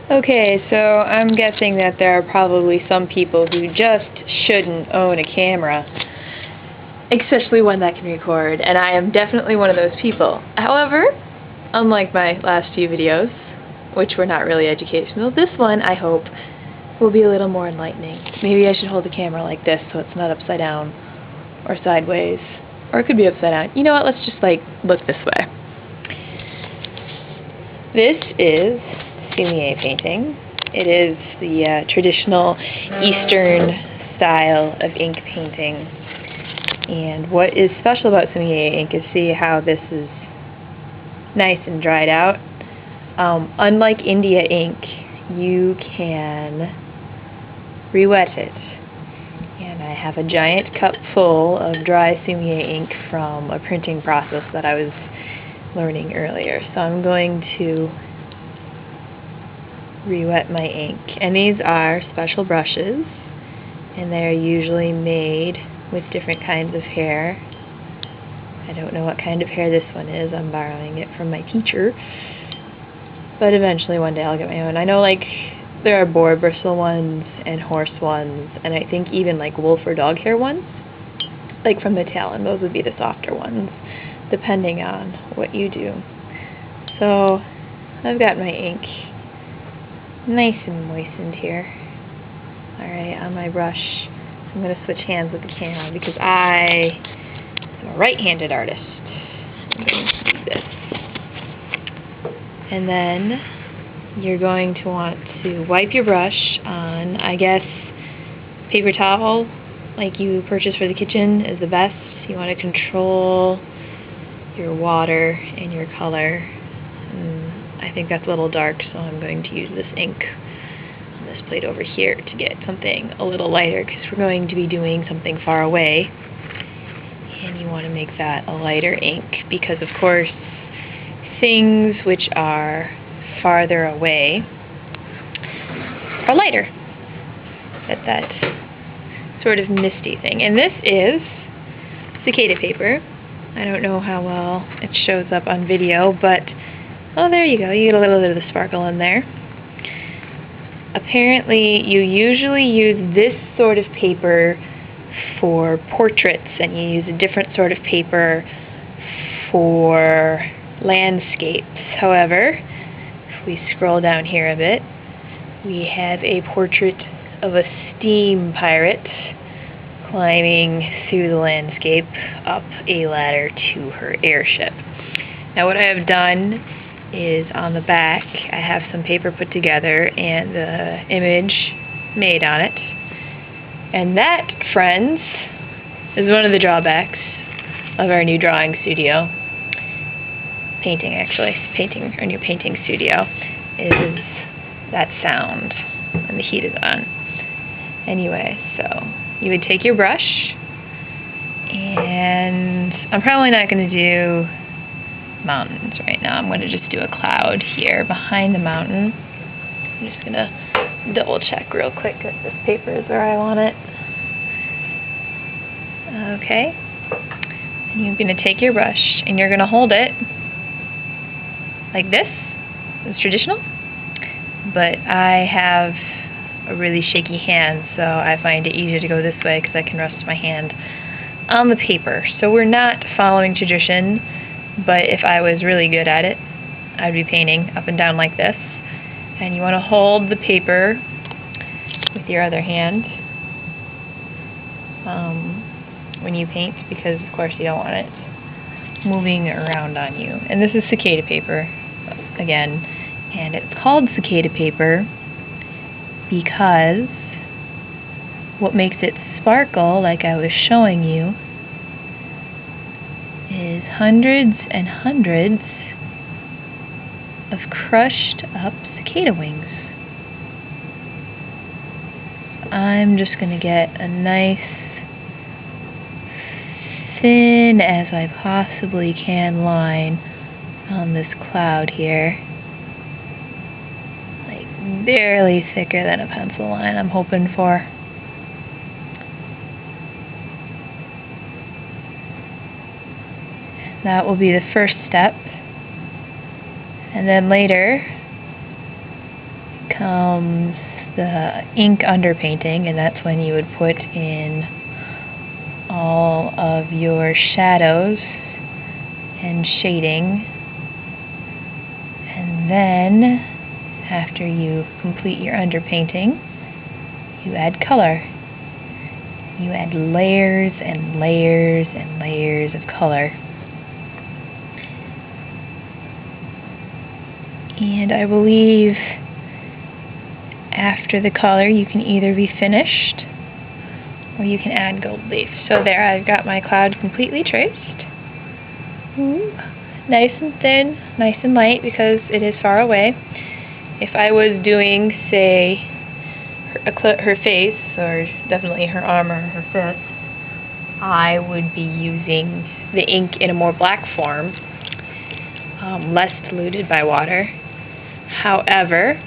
Okay, so I'm guessing that there are probably some people who just shouldn't own a camera, especially one that can record, and I am definitely one of those people. However, unlike my last few videos, which were not really educational, this one, I hope, will be a little more enlightening. Maybe I should hold the camera like this so it's not upside down or sideways, or it could be upside down. You know what, let's just look this way. This is sumi-e painting. It is the traditional Eastern style of ink painting. And what is special about sumi-e ink is see how this is nice and dried out. Unlike India ink, you can re-wet it. And I have a giant cup full of dry sumi-e ink from a printing process that I was learning earlier. So I'm going to re-wet my ink. And these are special brushes, and they're usually made with different kinds of hair. I don't know what kind of hair this one is. I'm borrowing it from my teacher. But eventually one day I'll get my own. I know there are boar bristle ones and horse ones, and I think even wolf or dog hair ones. From the tail, and those would be the softer ones, depending on what you do. So I've got my ink nice and moistened here. Alright, on my brush, I'm going to switch hands with the camera because I am a right-handed artist. I'm going to do this. And then you're going to want to wipe your brush on, I guess, paper towel like you purchase for the kitchen is the best. You want to control your water and your color. I think that's a little dark, so I'm going to use this ink on this plate over here to get something a little lighter because we're going to be doing something far away. And you want to make that a lighter ink because, of course, things which are farther away are lighter. That sort of misty thing. And this is cicada paper. I don't know how well it shows up on video, but oh, there you go. You get a little bit of the sparkle in there. Apparently, you usually use this sort of paper for portraits, and you use a different sort of paper for landscapes. However, if we scroll down here a bit, we have a portrait of a steam pirate climbing through the landscape up a ladder to her airship. Now what I have done is on the back I have some paper put together and the image made on it. And that, friends, is one of the drawbacks of our new drawing studio. Our new painting studio is that sound when the heat is on. Anyway, so you would take your brush, and I'm probably not going to do mountains right now. I'm going to just do a cloud here behind the mountain. I'm just going to double check real quick that this paper is where I want it. Okay. And you're going to take your brush and you're going to hold it like this. It's traditional. But I have a really shaky hand, so I find it easier to go this way because I can rest my hand on the paper. So we're not following tradition, but if I was really good at it, I'd be painting up and down like this. And you want to hold the paper with your other hand when you paint, because of course you don't want it moving around on you. And this is cicada paper, again, and it's called cicada paper because what makes it sparkle, like I was showing you, is hundreds and hundreds of crushed up cicada wings. I'm just going to get a nice thin as I possibly can line on this cloud here. Barely thicker than a pencil line I'm hoping for. That will be the first step. And then later, comes the ink underpainting, and that's when you would put in all of your shadows and shading. And then, after you complete your underpainting, you add color. You add layers and layers and layers of color. And I believe after the color you can either be finished or you can add gold leaf. So there, I've got my cloud completely traced. Ooh, nice and thin, nice and light because it is far away. If I was doing, say, her face, or definitely her arm or her fist, I would be using the ink in a more black form, less diluted by water. However,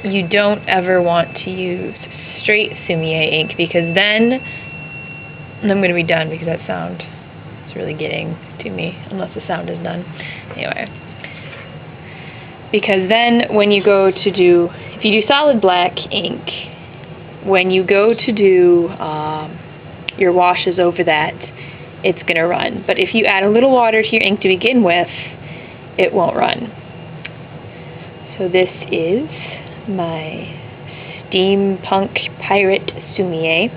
you don't ever want to use straight sumi-e ink because then, and I'm going to be done because that sound is really getting to me, unless the sound is done. Anyway, because then when you go to do, if you do solid black ink, when you go to do your washes over that, it's going to run. But if you add a little water to your ink to begin with, it won't run. So this is my steampunk pirate sumi-e,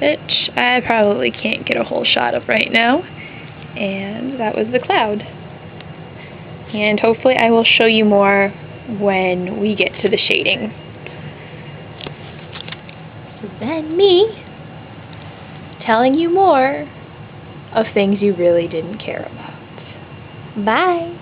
which I probably can't get a whole shot of right now. And that was the cloud. And hopefully I will show you more when we get to the shading. Then me telling you more of things you really didn't care about. Bye!